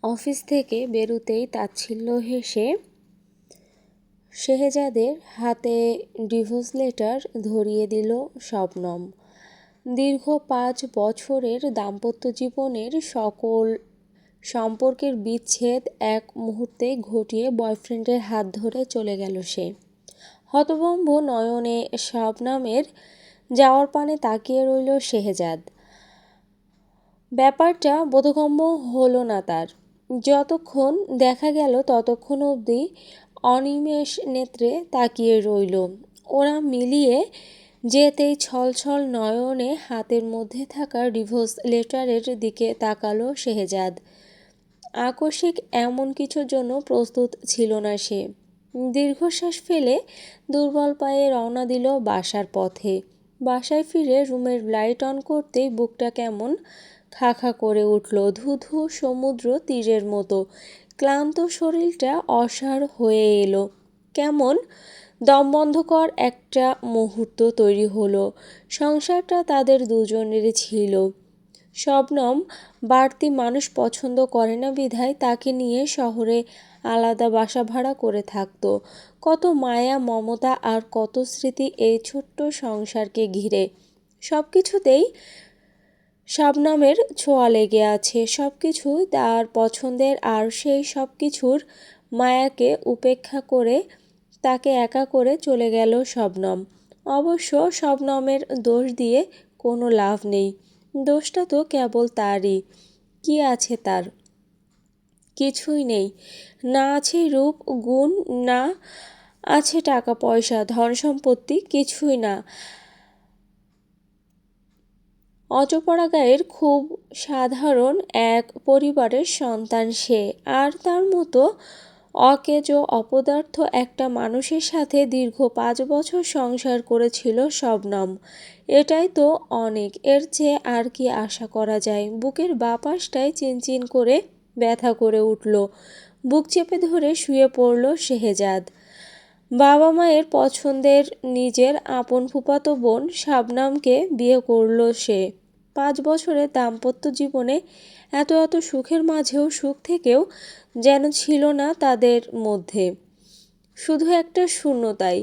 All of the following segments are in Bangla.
অফিস থেকে বেরুতেই তাচ্ছিল্য হেসে শেহজাদের হাতে ডিভোর্স লেটার ধরিয়ে দিল শবনম। দীর্ঘ 5 বছরের দাম্পত্য জীবনের সকল সম্পর্কের বিচ্ছেদ এক মুহূর্তে ঘটিয়ে বয়ফ্রেন্ডের হাত ধরে চলে গেল সে। হতভম্ব নয়নে শবনমের যাওয়ার পানে তাকিয়ে রইল শেহজাদ। ব্যাপারটা বোধগম্য হলো না তার। যতক্ষণ দেখা গেল ততক্ষণ অবধি অনিমেষ নেত্রে তাকিয়ে রইল। ওরা মিলিয়ে যেতেই ছলছল নয়নে হাতের মধ্যে থাকা ডিভোর্স লেটারের দিকে তাকালো শেহজাদ। আকস্মিক এমন কিছুর জন্য প্রস্তুত ছিল না সে। দীর্ঘশ্বাস ফেলে দুর্বল পায়ে রওনা দিল বাসার পথে। বাসায় ফিরে রুমের লাইট অন করতেই বুকটা কেমন খা খা করে উঠল, ধুধু সমুদ্র তীরের মতো। ক্লান্ত শরীরটা অসাড় হয়ে এলো। কেমন দমবন্ধকর একটা মুহূর্ত তৈরি হলো। সংসারটা তাদের দুজনেরই ছিল। শবনম বাড়তি মানুষ পছন্দ করে না বিধায় তাকে নিয়ে শহরে আলাদা বাসা ভাড়া করে থাকতো। কত মায়া মমতা আর কত স্মৃতি এই ছোট্ট সংসারকে ঘিরে। সব কিছুতেই শবনমের ছোঁয়া লেগে আছে। সব কিছুই তার পছন্দের, আর সেই সব কিছুর মায়াকে উপেক্ষা করে তাকে একা করে চলে গেল শবনম। অবশ্য শবনমের দোষ দিয়ে কোনো লাভ নেই। দোষটা তো কেবল তারই। কি আছে তার? কিছুই নেই। না আছে রূপ গুণ, না আছে টাকা পয়সা ধন সম্পত্তি, কিছুই না। অজপাড়া গাঁয়ের খুব সাধারণ এক পরিবারের সন্তান সে। আর তার মতো অকেজো অপদার্থ একটা মানুষের সাথে দীর্ঘ 5 বছর সংসার করেছিল শবনম। এটাই তো অনেক। এর চেয়ে আর কি আশা করা যায়? বুকের বাঁ পাশটায় চিনচিন করে ব্যথা করে উঠল। বুক চেপে ধরে শুয়ে পড়ল শেহজাদ। বাবা মায়ের পছন্দের নিজের আপন ফুফাতো বোন শবনমকে বিয়ে করল সে। 5 বছরের দাম্পত্য জীবনে এত এত সুখের মাঝেও সুখ থেকেও যেন ছিল না তাদের মধ্যে। শুধু একটা শূন্যতাই।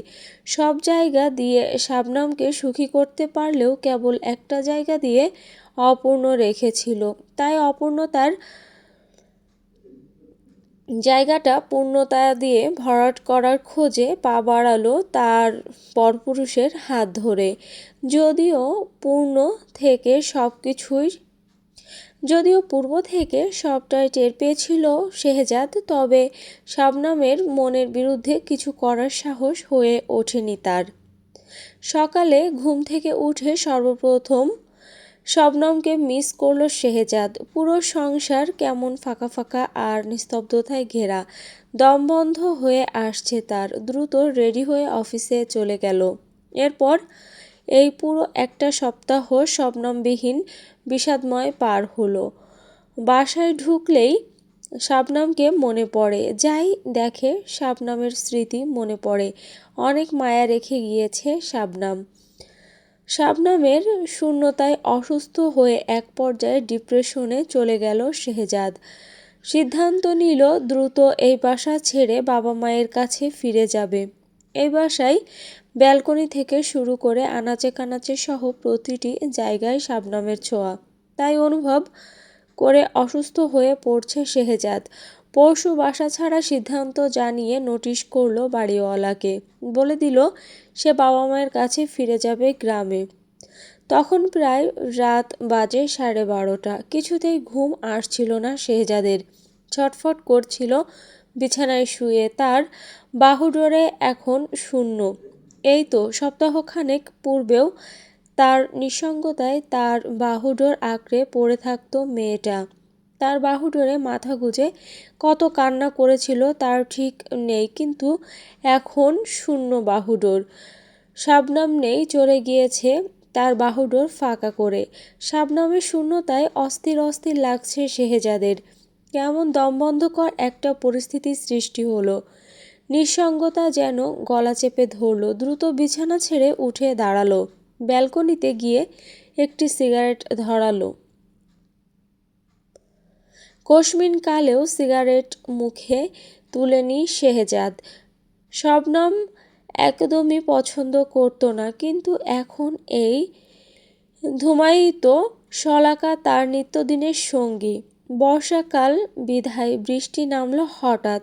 সব জায়গা দিয়ে শবনমকে সুখী করতে পারলেও কেবল একটা জায়গা দিয়ে অপূর্ণ রেখেছিল। তাই অপূর্ণতার জায়গাটা পূর্ণতা দিয়ে ভরাট করার খোঁজে পা বাড়ালো তার পরপুরুষের হাত ধরে। যদিও পূর্ব থেকে সবটাই টের পেয়েছিল শেহজাদ, তবে শবনমের মনের বিরুদ্ধে কিছু করার সাহস হয়ে ওঠেনি তার। সকালে ঘুম থেকে উঠে সর্বপ্রথম শবনমকে মিস করল শেহজাদ। পুরো সংসার কেমন ফাঁকা ফাঁকা আর নিস্তব্ধতায় ঘেরা। দমবন্ধ হয়ে আসছে তার। দ্রুত রেডি হয়ে অফিসে চলে গেল। এরপর এই পুরো একটা সপ্তাহ শবনমবিহীন বিষাদময় পার হলো। বাসায় ঢুকলেই শবনমকে মনে পড়ে। যাই দেখে শবনমের স্মৃতি মনে পড়ে। অনেক মায়া রেখে গিয়েছে শবনম। শবনমের শূন্যতায় অসুস্থ হয়ে এক পর্যায়ে ডিপ্রেশনে চলে গেল শেহজাদ। সিদ্ধান্ত নিল দ্রুত এই বাসা ছেড়ে বাবা মায়ের কাছে ফিরে যাবে। এই বাসায় ব্যালকনি থেকে শুরু করে আনাচে কানাচে সহ প্রতিটি জায়গায় শবনমের ছোঁয়া। তাই অনুভব করে অসুস্থ হয়ে পড়ছে শেহজাদ। পরশু বাসা ছাড়ার সিদ্ধান্ত জানিয়ে নোটিশ করল বাড়িওয়ালাকে। বলে দিল সে বাবা মায়ের কাছে ফিরে যাবে গ্রামে। তখন প্রায় রাত বাজে 12:30। কিছুতেই ঘুম আসছিল না শেহজাদের। ছটফট করছিল বিছানায় শুয়ে। তার বাহুডোরে এখন শূন্য। এই তো সপ্তাহখানেক পূর্বেও তার নিঃসঙ্গতায় তার বাহুডোর আঁকড়ে পড়ে থাকতো মেয়েটা। তার বাহুডোরে মাথা গুজে কত কান্না করেছিল তার ঠিক নেই, কিন্তু এখন শূন্য বাহুডোর। শবনম নেই, চলে গিয়েছে তার বাহুডোর ফাঁকা করে। শবনমের শূন্যতায় অস্থির অস্থির লাগছে শেহজাদের। কেমন দমবন্ধকর একটা পরিস্থিতির সৃষ্টি হলো। নিঃসঙ্গতা যেন গলা চেপে ধরল। দ্রুত বিছানা ছেড়ে উঠে দাঁড়ালো। ব্যালকনিতে গিয়ে একটি সিগারেট ধরালো। কসমিন কালেও সিগারেট মুখে তুলেনি শেহজাদ। শবনম একদমই পছন্দ করতো না, কিন্তু এখন এই ধূমায়িত শলাকা তার নিত্যদিনের সঙ্গী। বর্ষাকাল বিধায় বৃষ্টি নামল হঠাৎ।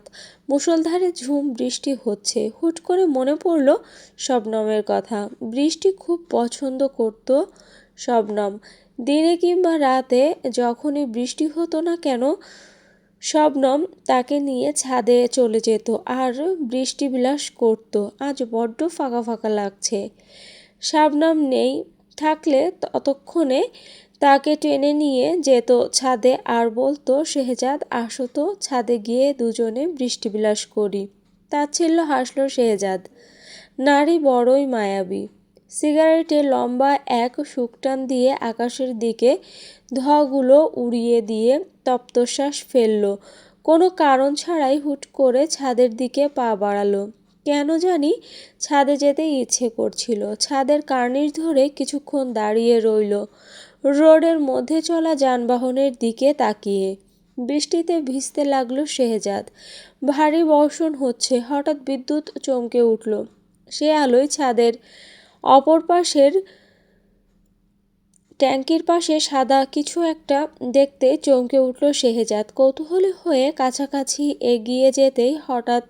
মুষলধারে ঝুম বৃষ্টি হচ্ছে। হুট করে মনে পড়ল শবনমের কথা। বৃষ্টি খুব পছন্দ করত শবনম। দিনে কিংবা রাতে যখনই বৃষ্টি হতো না কেন, শবনম তাকে নিয়ে ছাদে চলে যেত আর বৃষ্টি বিলাস করত। আজ বড্ড ফাঁকা ফাঁকা লাগছে। শবনম নেই থাকলে ততক্ষণে তাকে টেনে নিয়ে যেত ছাদে আর বলতো, শেহজাদ আসো তো, ছাদে গিয়ে দুজনে বৃষ্টিবিলাস করি। তাচ্ছিল্য হাসল শেহজাদ। নারী বড়ই মায়াবী। সিগারেটে লম্বা এক শুকটান দিয়ে আকাশের দিকে ধোঁয়াগুলো উড়িয়ে দিয়ে তপ্তশ্বাস ফেলল। কোনো কারণ ছাড়াই হুট করে ছাদের দিকে পা বাড়ালো। কেন জানি ছাদে যেতে ইচ্ছে করছিল। ছাদের কার্নিশ ধরে কিছুক্ষণ দাঁড়িয়ে রইল, রোডের মধ্যে চলা যানবাহনের দিকে তাকিয়ে। বৃষ্টিতে ভিজতে লাগলো শেহজাদ। ভারী বর্ষণ হচ্ছে। হঠাৎ বিদ্যুৎ চমকে উঠল। সে আলোয় ছাদের অপর পাশের ট্যাঙ্কির পাশে সাদা কিছু একটা দেখতে চমকে উঠল শেহজাদ। কৌতূহলী হয়ে কাছাকাছি এগিয়ে যেতেই হঠাৎ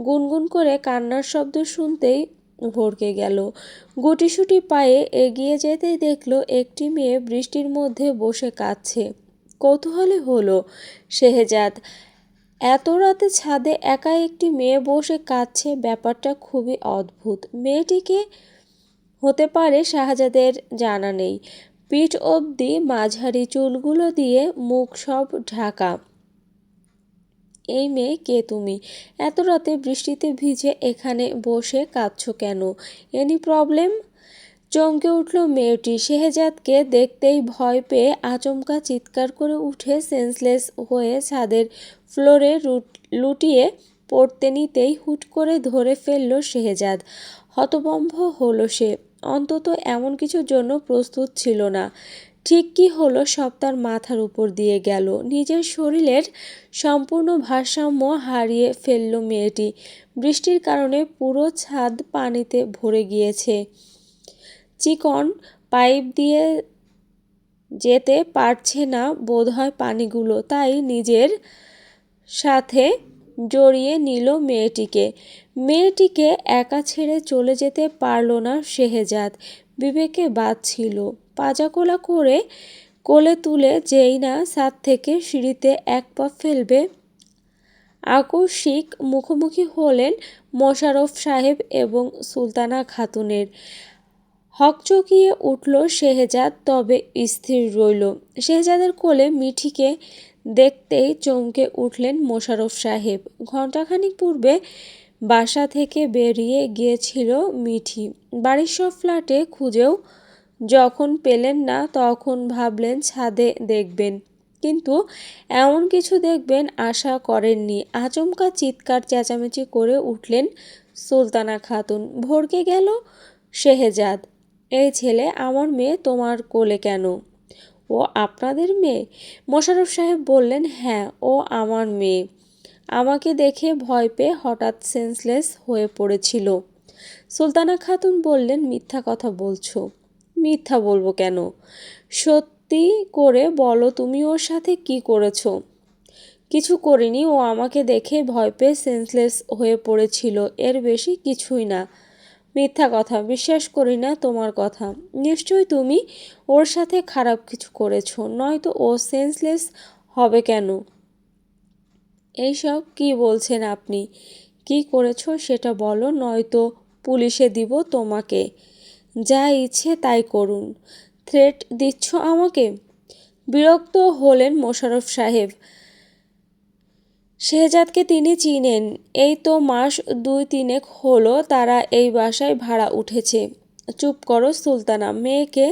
গুনগুন করে কান্নার শব্দ শুনতেই ভড়কে গেল। গুটিসুটি পায়ে এগিয়ে যেতেই দেখল একটি মেয়ে বৃষ্টির মধ্যে বসে কাঁদছে। কৌতূহলী হলো শেহজাদ। এত রাতে ছাদে একা একটি মেয়ে বসে কাঁদছে, ব্যাপারটা খুবই অদ্ভুত। মেয়েটিকে হতে পারে শাহজাদের জানা নেই। পিঠ অবধি মাঝারি চুলগুলো দিয়ে মুখ সব ঢাকা। এই মেয়ে কে তুমি? এত রাতে বৃষ্টিতে ভিজে এখানে বসে কাঁদছো কেন? Any problem? চমকে উঠল মেয়েটি। শেহজাদকে দেখতেই ভয় পেয়ে আচমকা চিৎকার করে উঠে সেন্সলেস হয়ে ছাদের ফ্লোরে লুটিয়ে পড়তে নিতেই হুট করে ধরে ফেলল শেহজাদ। হতভম্ব হলো সে। অন্তত এমন কিছুর জন্য প্রস্তুত ছিল না। ঠিক কী হলো সব তার মাথার উপর দিয়ে গেল। নিজের শরীরের সম্পূর্ণ ভারসাম্য হারিয়ে ফেলল মেয়েটি। বৃষ্টির কারণে পুরো ছাদ পানিতে ভরে গিয়েছে। চিকন পাইপ দিয়ে যেতে পারছে না বোধহয় পানিগুলো, তাই নিজের সাথে জড়িয়ে নিল মেয়েটিকে। মেয়েটিকে একা ছেড়ে চলে যেতে পারল না শেহজাদ। বিবেকে বাধছিল। পাজাকোলা করে কোলে তুলে যেই না ছাদ থেকে সিঁড়িতে এক পা ফেলবে, আকস্মিক মুখোমুখি হলেন মোশাররফ সাহেব এবং সুলতানা খাতুনের। হকচকিয়ে উঠল শেহজাদ, তবে স্থির রইল। শেহজাদের কোলে মিঠিকে দেখতেই চমকে উঠলেন মোশাররফ সাহেব। ঘণ্টাখানিক পূর্বে বাসা থেকে বেরিয়ে গিয়েছিল মিঠি। বাড়ির সব ফ্ল্যাটে খুঁজেও যখন পেলেন না, তখন ভাবলেন ছাদে দেখবেন, কিন্তু এমন কিছু দেখবেন আশা করেননি। আচমকা চিৎকার চেঁচামেচি করে উঠলেন সুলতানা খাতুন। ভড়কে গেল শেহজাদ। এই ছেলে, আমার মেয়ে তোমার কোলে কেন? ও আপনাদের মেয়ে? মোশাররফ সাহেব বললেন, হ্যাঁ, ও আমার মেয়ে। আমাকে দেখে ভয় পেয়ে হঠাৎ সেন্সলেস হয়ে পড়েছিল। সুলতানা খাতুন বললেন, মিথ্যা কথা বলছো। মিথ্যা বলবো কেন? সত্যি করে বলো, তুমি ওর সাথে কি করেছো? কিছু করিনি, ও আমাকে দেখে ভয় পেয়ে সেন্সলেস হয়ে পড়েছিল, এর বেশি কিছুই না। মিথ্যা কথা, বিশ্বাস করি না তোমার কথা। নিশ্চয়ই তুমি ওর সাথে খারাপ কিছু করেছো, নয়তো ও সেন্সলেস হবে কেন? এইসব কি বলছেন আপনি? কি করেছো সেটা বলো, নয়তো পুলিশে দিব তোমাকে। যা ইচ্ছে তাই করুন। থ্রেট দিচ্ছ আমাকে? বিরক্ত হলেন মোশাররফ সাহেব। শেহজাদকে তিনি চিনেন। এই তো মাস 2-3 হলো তারা এই বাসায় ভাড়া উঠেছে। চুপ করো সুলতানা, মেয়েকে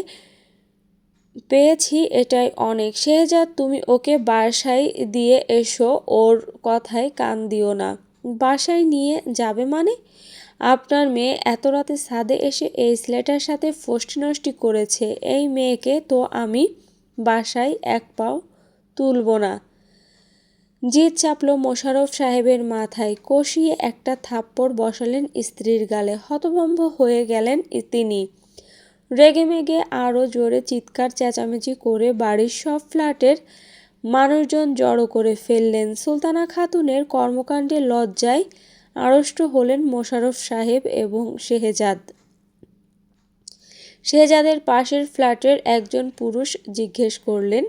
পেয়েছি এটাই অনেক। শেহজাদ, তুমি ওকে বাসায় দিয়ে এসো, ওর কথায় কান দিও না। বাসায় নিয়ে যাবে মানে? আপনার মেয়ে এত রাতে ছাদে এসে এই ছেলেটার সাথে ফষ্টি করেছে। এই মেয়েকে তো আমি বাসায় এক পাও তুলব না। জিদ চাপল মোশাররফ সাহেবের মাথায়, কষিয়ে একটা থাপ্পড় বসালেন স্ত্রীর গালে। হতভম্ব হয়ে গেলেন তিনি। রেগেমেগে আরও জোরে চিৎকার চেঁচামেচি করে বাড়ির সব ফ্ল্যাটের মানুষজন জড়ো করে ফেললেন। সুলতানা খাতুনের কর্মকাণ্ডে লজ্জায় আড়ষ্ট হলেন মোশাররফ সাহেব এবং শেহজাদ। শেহজাদের পাশের ফ্ল্যাটের একজন পুরুষ জিজ্ঞেস করলেন,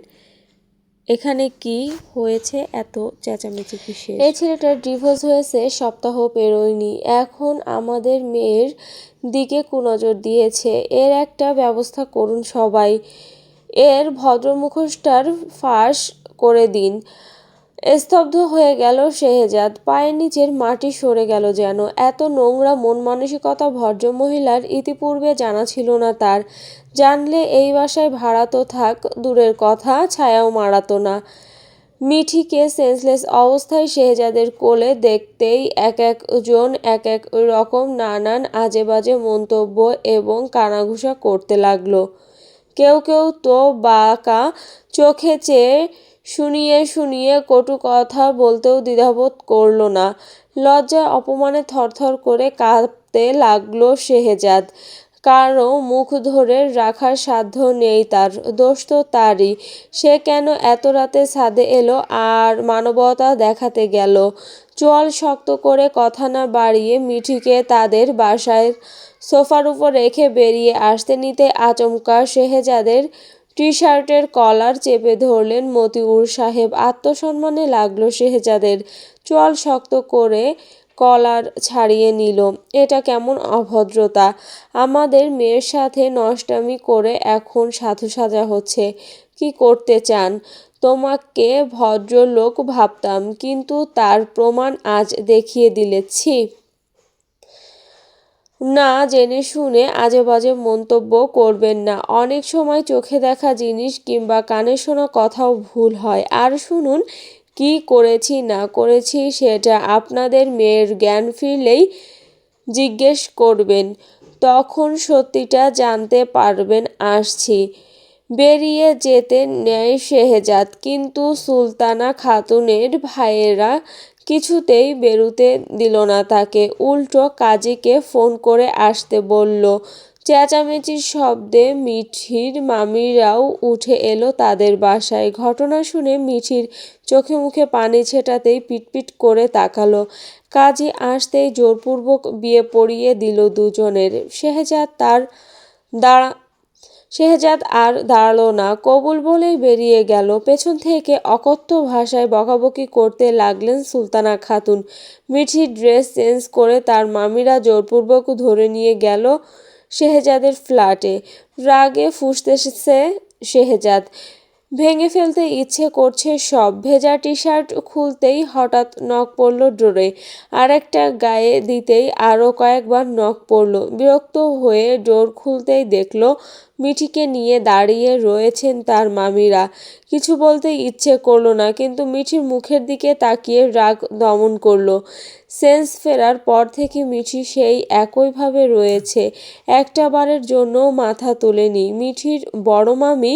এখানে কি হয়েছে, এত চেঁচামেচি কিসের? এই ছেলেটার ডিভোর্স হয়েছে সপ্তাহ পেরোয়নি, এখন আমাদের মেয়ের দিকে কুনজর দিয়েছে। এর একটা ব্যবস্থা করুন সবাই, এর ভদ্রমুখোশটার ফাঁস করে দিন। স্তব্ধ হয়ে গেল শেহজাদ। পায়ের নিচের মাটি সরে গেল যেন। এত নোংরা মন মানসিকতা ভদ্রমহিলার ইতিপূর্বে জানা ছিল না তার। জানলে এই বাসায় ভাড়া তো থাক দূরের কথা, ছায়াও মারাতো না। মিঠিকে সেন্সলেস অবস্থায় শেহজাদের কোলে দেখতেই এক একজন এক এক রকম নানান আজেবাজে মন্তব্য এবং কানাঘুষা করতে লাগলো। কেউ কেউ তো বাঁকা চোখে চেয়ে শুনিয়ে শুনিয়ে কটু কথা বলতেও দ্বিধাবোধ করল না। লজ্জায় অপমানে থরথর করে কাঁপতে লাগলো শেহজাদ। কারো মুখ ধরে রাখার সাধ্য নেই তার, দোষ তো তারই। সে কেন এত রাতে ছাদে এলো আর মানবতা দেখাতে গেল? চোয়াল শক্ত করে কথা না বাড়িয়ে মিঠিকে তাদের বাসায় সোফার উপর রেখে বেরিয়ে আসতে নিতে আচমকা শেহজাদের টি-শার্টের কলার চেপে ধরলেন মতিউর সাহেব। আত্মসম্মানে লাগলো শেহজাদের। চোয়াল শক্ত করে কলার ছাড়িয়ে নিল। এটা কেমন অভদ্রতা! আমাদের মেয়ের সাথে নষ্টামি করে এখন সাধু সাজা হচ্ছে। কি করতে চান? তোমাকে ভদ্রলোক ভাবতাম, কিন্তু তার প্রমাণ আজ দেখিয়ে দিলে। ছি! না জেনে শুনে আজেবাজে মন্তব্য করবেন না। অনেক সময় চোখে দেখা জিনিস কিংবা কানে শোনা কথাও ভুল হয়। আর শুনুন, কি করেছি না করেছি সেটা আপনাদের মেয়ের জ্ঞান ফিরলেই জিজ্ঞেস করবেন, তখন সত্যিটা জানতে পারবেন। আসছি। বেরিয়ে যেতে নেয় শেহজাদ, কিন্তু সুলতানা খাতুনের ভাইয়েরা কিছুতেই বেরুতে দিল না তাকে। উল্টো কাজীকে ফোন করে আসতে বলল। চেঁচামেচির শব্দে মিঠির মামিরাও উঠে এলো তাদের বাসায়। ঘটনা শুনে মিঠির চোখে মুখে পানি ছেটাতেই পিটপিট করে তাকালো। কাজী আসতেই জোরপূর্বক বিয়ে পড়িয়ে দিল দুজনের। শেহজাদ আর দাঁড়ালো না, কবুল বলেই বেরিয়ে গেল। পেছন থেকে অকথ্য ভাষায় বকাবকি করতে লাগলেন সুলতানা খাতুন। মিঠির ড্রেস চেঞ্জ করে তার মামিরা জোরপূর্বক ধরে নিয়ে গেল শেহজাদের ফ্ল্যাটে। রাগে ফুঁসতেছে শেহজাদ, ভেঙে ফেলতে ইচ্ছে করছে সব। ভেজা টি-শার্ট খুলতেই হঠাৎ নখ পড়ল ডোরে। আরেকটা গায়ে দিতেই আরও কয়েকবার নখ পড়ল। বিরক্ত হয়ে ডোর খুলতেই দেখল মিঠিকে নিয়ে দাঁড়িয়ে রয়েছেন তার মামিরা। কিছু বলতে ইচ্ছে করল না, কিন্তু মিঠির মুখের দিকে তাকিয়ে রাগ দমন করল। সেন্স ফেরার পর থেকে মিঠি সেই একইভাবে রয়েছে, একটা বারের জন্যও মাথা তোলেনি। মিঠির বড় মামি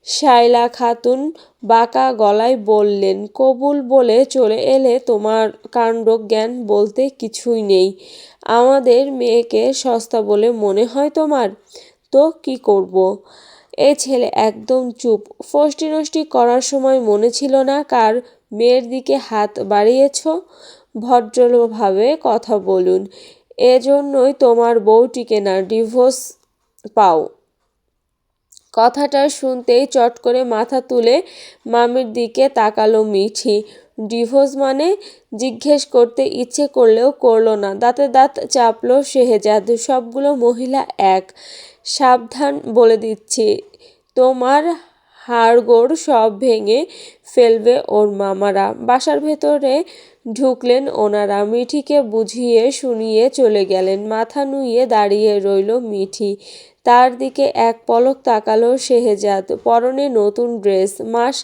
শায়লা খাতুন বাঁকা গলায় বললেন, কবুল বলে চলে এলে, তোমার কাণ্ড জ্ঞান বলতে কিছুই নেই। আমাদের মেয়েকে সস্তা বলে মনে হয় তোমার? তো কি করব? এই ছেলে একদম চুপ। ফষ্টি নষ্টি করার সময় মনে ছিল না কার মেয়ের দিকে হাত বাড়িয়েছ? ভদ্রভাবে কথা বলুন। এজন্যই তোমার বউ টিকে না, ডিভোর্স পাও। কথাটা শুনতেই চট করে মাথা তুলে মামির দিকে তাকালো মিঠি। ডিভোর্স মানে? জিজ্ঞেস করতে ইচ্ছে করলেও করল না। দাঁতে দাঁত চাপল শেহজাদ। সবগুলো মহিলা এক। সাবধান বলে দিচ্ছি, তোমার হাড়গোড় সব ভেঙে ফেলবে ওর মামারা। বাসার ভেতরে ঢুকলেন ওনারা। মিঠিকে বুঝিয়ে শুনিয়ে চলে গেলেন। মাথা নুইয়ে দাঁড়িয়ে রইল মিঠি। তার দিকে এক পলক তাকালো শেহজাদ। পরনে নতুন ড্রেস। মাস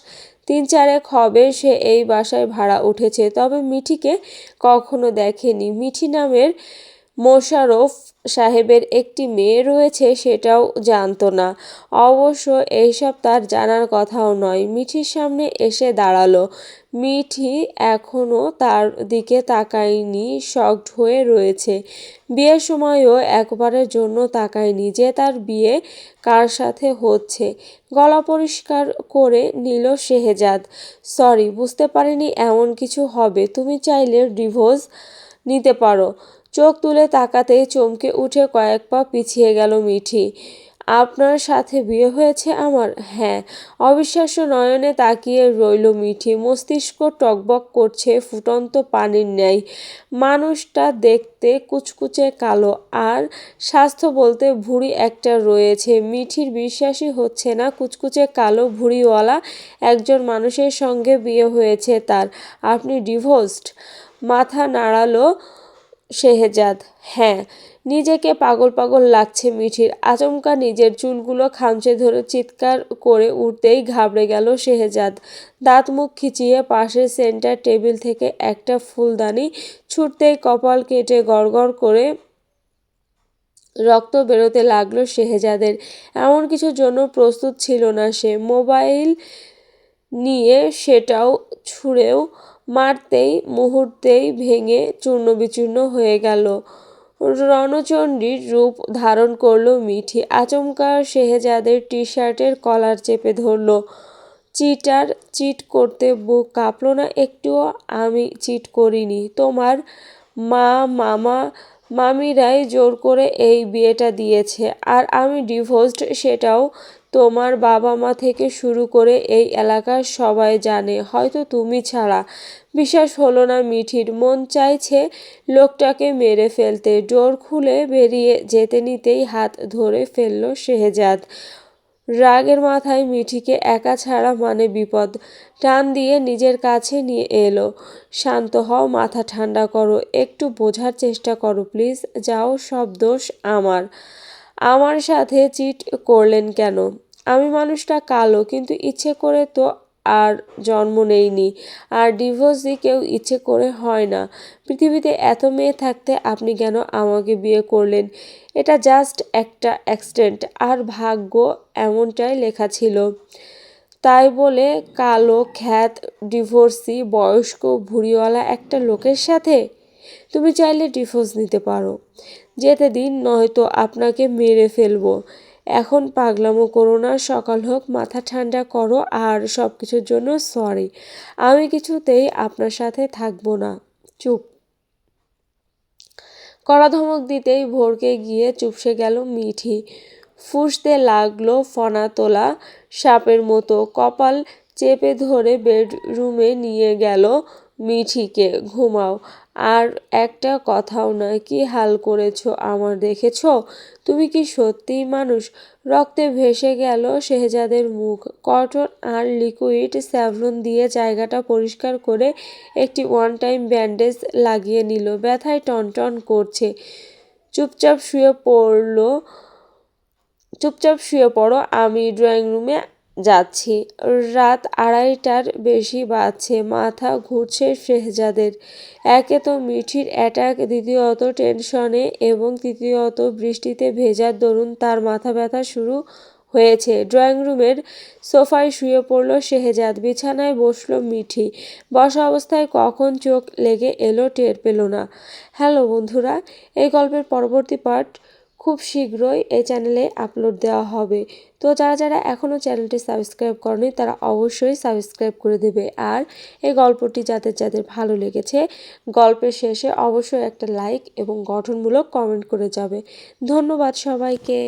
৩-৪ হবে সে এই বাসায় ভাড়া উঠেছে, তবে মিঠিকে কখনো দেখেনি। মিঠি নামের মোশাররফ সাহেবের একটি মেয়ে রয়েছে সেটাও জানতো না। অবশ্য এইসব তার জানার কথাও নয়। মিঠির সামনে এসে দাঁড়ালো। মিঠি এখনও তার দিকে তাকায়নি, শকড হয়ে রয়েছে। বিয়ের সময়ও একবারের জন্য তাকায়নি যে তার বিয়ে কার সাথে হচ্ছে। গলা পরিষ্কার করে নিল শেহজাদ। সরি, বুঝতে পারিনি এমন কিছু হবে। তুমি চাইলে ডিভোর্স নিতে পারো। চোখ তুলে তাকাতেই চমকে উঠে কয়েক পা পিছিয়ে গেল মিঠি। আপনার সাথে বিয়ে হয়েছে আমার? হ্যাঁ। অবিশ্বাস্য নয়নে তাকিয়ে রইল মিঠি। মস্তিষ্ক টকবক করছে ফুটন্ত পানির ন্যায়। মানুষটা দেখতে কুচকুচে কালো, আর স্বাস্থ্য বলতে ভুঁড়ি একটা রয়েছে। মিঠির বিশ্বাসই হচ্ছে না কুচকুচে কালো ভুঁড়িওয়ালা একজন মানুষের সঙ্গে বিয়ে হয়েছে তার। আপনি ডিভোর্সড? মাথা নাড়ালো শেহজাদ। হ্যাঁ। নিজেকে পাগল পাগল লাগছে মিঠির। আচমকা নিজের চুলগুলো খামচে ধরে চিৎকার করে উঠতেই ঘাবড়ে গেল শেহজাদ। দাঁত মুখ খিচিয়ে পাশের সেন্টার টেবিল থেকে একটা ফুলদানি ছুটতেই কপাল কেটে গড়গড় করে রক্ত বেরোতে লাগলো শেহজাদের। এমন কিছুর জন্য প্রস্তুত ছিল না সে। মোবাইল নিয়ে সেটাও ছুঁড়েও মারতেই মুহূর্তেই ভেঙে চূর্ণবিচূর্ণ হয়ে গেল। রণচণ্ডীর রূপ ধারণ করলো মিঠি। আচমকা শেহজাদের টি শার্টের কলার চেপে ধরল। চিটার, চিট করতে বুক কাঁপল না একটুও? আমি চিট করিনি। তোমার মা মামা মামিরাই জোর করে এই বিয়েটা দিয়েছে। আর আমি ডিভোর্সড, সেটাও তোমার বাবা মা থেকে শুরু করে এই এলাকার সবাই জানে, হয়তো তুমি ছাড়া। বিশ্বাস হলো না মিঠির। মন চাইছে লোকটাকে মেরে ফেলতে। ডোর খুলে বেরিয়ে যেতে নিতেই হাত ধরে ফেলল শেহজাদ। রাগের মাথায় মিঠিকে একা ছাড়া মানে বিপদ। টান দিয়ে নিজের কাছে নিয়ে এলো। শান্ত হও, মাথা ঠান্ডা করো, একটু বোঝার চেষ্টা করো প্লিজ। যাও, সব দোষ আমার। আমার সাথে চিট করলেন কেন? আমি মানুষটা কালো, কিন্তু ইচ্ছে করে তো আর জন্ম নেইনি। আর ডিভোর্সই কেউ ইচ্ছে করে হয় না। পৃথিবীতে এত মেয়ে থাকতে আপনি কেন আমাকে বিয়ে করলেন? এটা জাস্ট একটা অ্যাক্সিডেন্ট, আর ভাগ্য এমনটাই লেখা ছিল। তাই বলে কালো খ্যাত ডিভোর্সি বয়স্ক ভুঁড়িওয়ালা একটা লোকের সাথে? তুমি চাইলে ডিভোর্স নিতে পারো। যেতে দিন, নয়তো আপনাকে মেরে ফেলবো। এখন পাগলামো করো না, সকাল হোক, মাথা ঠান্ডা করো, আর সব কিছুর জন্য সরি। আমি কিছুতেই আপনার সাথে থাকবো না। চুপ। কড়া ধমক দিতেই ভড়কে গিয়ে চুপসে গেল মিঠি। ফুঁসতে লাগলো ফনা তোলা সাপের মতো। কপাল চেপে ধরে বেডরুমে নিয়ে গেল মিঠিকে। ঘুমাও। আর একটা কথাও নয়। কি হাল করেছো আমার দেখেছো? তুমি কি সত্যিই মানুষ? রক্তে ভেসে গেল শেহজাদের মুখ। কটন আর লিকুইড স্যাভলন দিয়ে জায়গাটা পরিষ্কার করে একটি ওয়ান টাইম ব্যান্ডেজ লাগিয়ে নিল। ব্যথায় টনটন করছে। চুপচাপ শুয়ে পড়ো, আমি ড্রয়িং রুমে যাচ্ছি। রাত 2:30টার বেশি বাজছে। মাথা ঘুরছে শেহজাদের। একে তো মিঠির অ্যাটাক, দ্বিতীয়ত টেনশনে, এবং তৃতীয়ত বৃষ্টিতে ভেজার দরুন তার মাথা ব্যথা শুরু হয়েছে। ড্রয়িং রুমের সোফায় শুয়ে পড়ল শেহজাদ। বিছানায় বসল মিঠি। বসা অবস্থায় কখন চোখ লেগে এলো টের পেল না। হ্যালো বন্ধুরা, এই গল্পের পরবর্তী পার্ট খুব শীঘ্রই এই চ্যানেলে আপলোড দেওয়া হবে। তো যারা যারা এখনও চ্যানেলটি সাবস্ক্রাইব করেনি তারা অবশ্যই সাবস্ক্রাইব করে দেবে। আর এই গল্পটি যাদের যাদের ভালো লেগেছে, গল্পের শেষে অবশ্যই একটা লাইক এবং গঠনমূলক কমেন্ট করে যাবে। ধন্যবাদ সবাইকে।